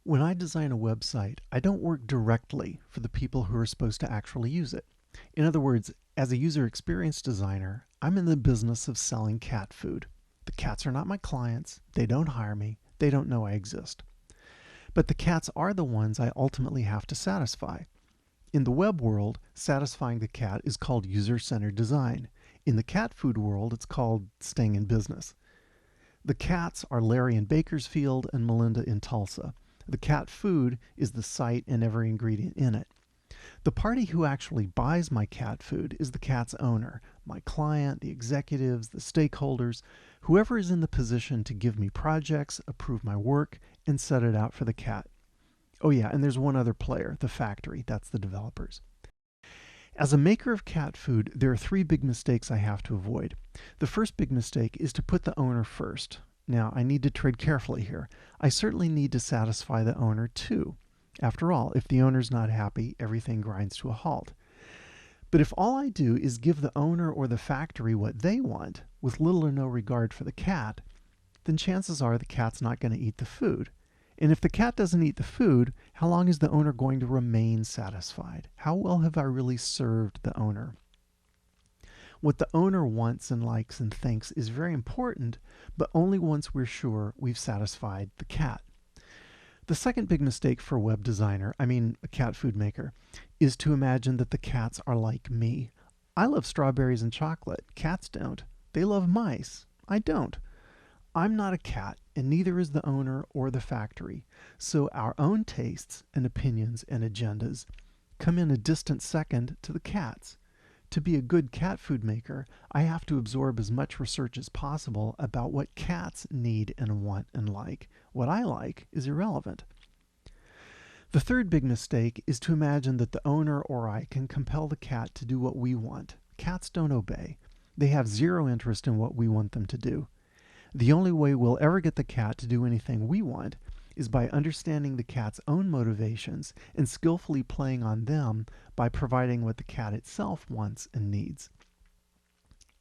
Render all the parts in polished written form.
When I design a website, I don't work directly for the people who are supposed to actually use it. In other words, as a user experience designer, I'm in the business of selling cat food. The cats are not my clients, they don't hire me, they don't know I exist. But the cats are the ones I ultimately have to satisfy. In the web world, satisfying the cat is called user-centered design. In the cat food world, it's called staying in business. The cats are Larry in Bakersfield and Melinda in Tulsa. The cat food is the site and every ingredient in it. The party who actually buys my cat food is the cat's owner, my client, the executives, the stakeholders, whoever is in the position to give me projects, approve my work, and set it out for the cat. Oh yeah, and there's one other player, the factory, that's the developers. As a maker of cat food, there are three big mistakes I have to avoid. The first big mistake is to put the owner first. Now, I need to tread carefully here. I certainly need to satisfy the owner too. After all, if the owner's not happy, everything grinds to a halt. But if all I do is give the owner or the factory what they want, with little or no regard for the cat, then chances are the cat's not going to eat the food. And if the cat doesn't eat the food, how long is the owner going to remain satisfied? How well have I really served the owner? What the owner wants and likes and thinks is very important, but only once we're sure we've satisfied the cat. The second big mistake for a web designer, a cat food maker, is to imagine that the cats are like me. I love strawberries and chocolate. Cats don't. They love mice. I don't. I'm not a cat, and neither is the owner or the factory. So our own tastes and opinions and agendas come in a distant second to the cat's. To be a good cat food maker, I have to absorb as much research as possible about what cats need and want and like. What I like is irrelevant. The third big mistake is to imagine that the owner or I can compel the cat to do what we want. Cats don't obey. They have zero interest in what we want them to do. The only way we'll ever get the cat to do anything we want is by understanding the cat's own motivations and skillfully playing on them by providing what the cat itself wants and needs.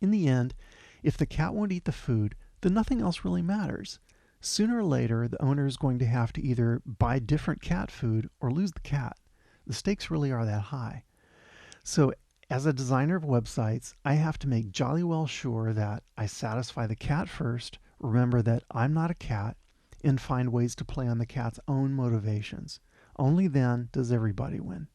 In the end, if the cat won't eat the food, then nothing else really matters. Sooner or later, the owner is going to have to either buy different cat food or lose the cat. The stakes really are that high. So as a designer of websites, I have to make jolly well sure that I satisfy the cat first, remember that I'm not a cat, and find ways to play on the cat's own motivations. Only then does everybody win.